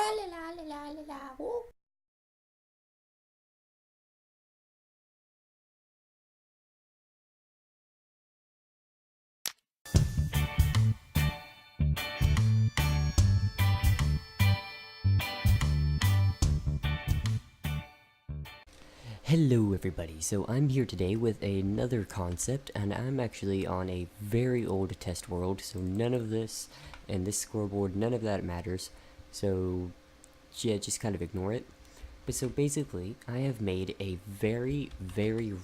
la la la la la la. Woo. Hello everybody, so I'm here today with another concept, and I'm actually on a very old test world, so none of this and this scoreboard, none of that matters, so yeah, just kind of ignore it. But so basically, I have made a very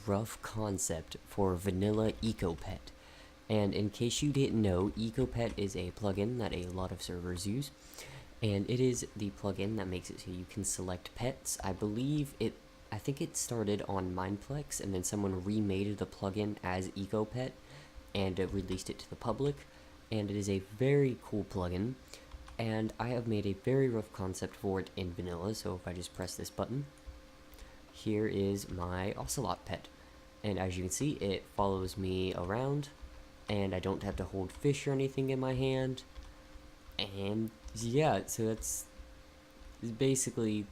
rough concept for vanilla EcoPet. And in case you didn't know, EcoPet is a plugin that a lot of servers use, and it is the plugin that makes it so you can select pets. I think it started on Mineplex, and then someone remade the plugin as EcoPet and released it to the public. And it is a very cool plugin, and I have made a very rough concept for it in vanilla. So if I just press this button, here is my ocelot pet, and as you can see, it follows me around, and I don't have to hold fish or anything in my hand. And yeah, so that's basically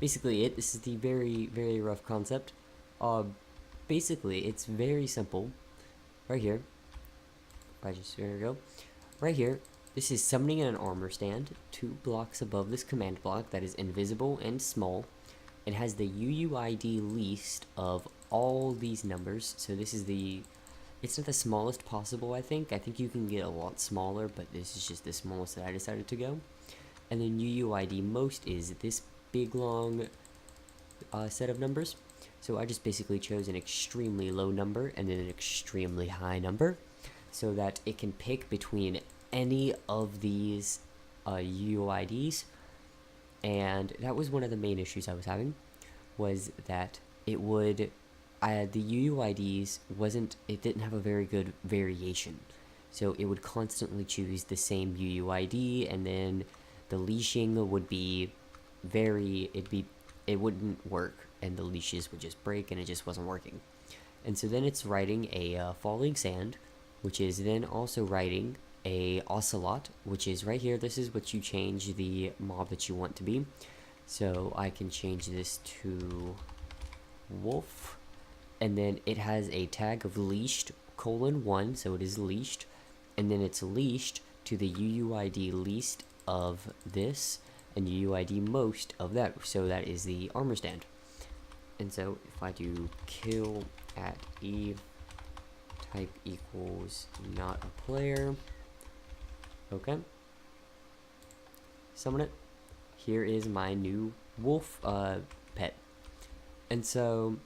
it. This is the very rough concept. Uh, Basically, it's very simple. Right here, there we go. Right here, this is summoning an armor stand 2 blocks above this command block that is invisible and small. It has the UUID least of all these numbers, so this is it's not the smallest possible, I think. I think you can get a lot smaller, but this is just the smallest that I decided to go. And then UUID most is this big long set of numbers. So I just basically chose an extremely low number and then an extremely high number, so that it can pick between any of these UUIDs. And that was one of the main issues I was having, was that the UUIDs it didn't have a very good variation. So it would constantly choose the same UUID, and then the leashing would be it wouldn't work, and the leashes would just break, and it just wasn't working. And so then it's writing a falling sand, which is then also writing a ocelot, which is right here. This is what you change the mob that you want to be. So I can change this to wolf, and then it has a tag of leashed :1, so it is leashed, and then it's leashed to the UUID least of this and UUID most of that, so that is the armor stand. And so if I do kill at E type equals not a player, okay, summon it. Here is my new wolf pet. And so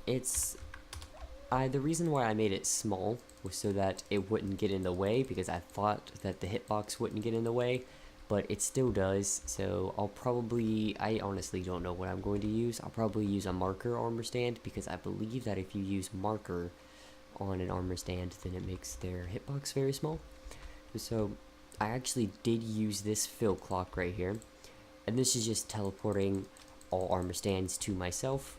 the reason why I made it small was so that it wouldn't get in the way, because I thought that the hitbox wouldn't get in the way, but it still does. So I honestly don't know what I'm going to use. I'll probably use a marker armor stand, because I believe that if you use marker on an armor stand, then it makes their hitbox very small. So I actually did use this fill clock right here, and this is just teleporting all armor stands to myself.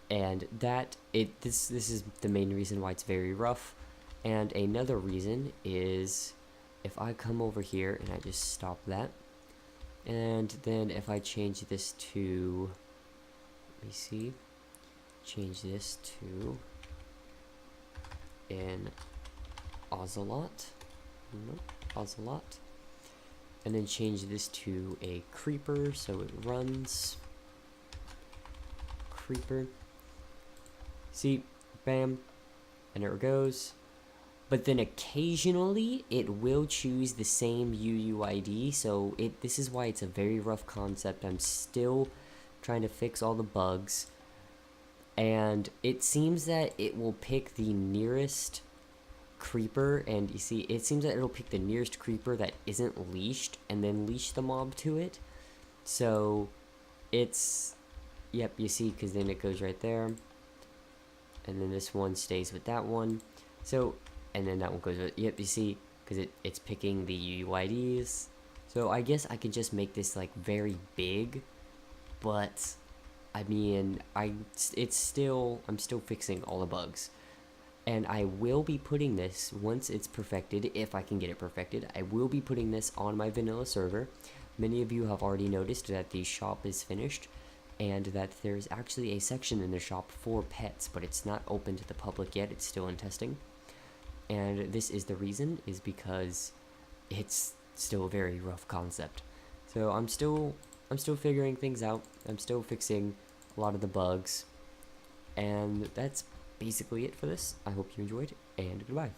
And this is the main reason why it's very rough. And another reason is, if I come over here and I just stop that, and then if I change this to, let me see, change this to an ocelot, and then change this to a creeper, so it runs creeper. See, bam, and there it goes. But then occasionally it will choose the same UUID, so this is why it's a very rough concept. I'm still trying to fix all the bugs, and it seems that it will pick the nearest creeper, and you see, it seems that it'll pick the nearest creeper that isn't leashed and then leash the mob to it. So yep, you see, because then it goes right there, and then this one stays with that one. So, and then that one goes with, yep, you see, because it's picking the UUIDs. So I guess I could just make this like very big, but I mean, I'm still fixing all the bugs. And I will be putting this, once it's perfected, if I can get it perfected, I will be putting this on my vanilla server. Many of you have already noticed that the shop is finished and that there's actually a section in the shop for pets, but it's not open to the public yet. It's still in testing. And this is the reason, is because it's still a very rough concept. So I'm still figuring things out. I'm still fixing a lot of the bugs. And that's basically it for this. I hope you enjoyed, and goodbye.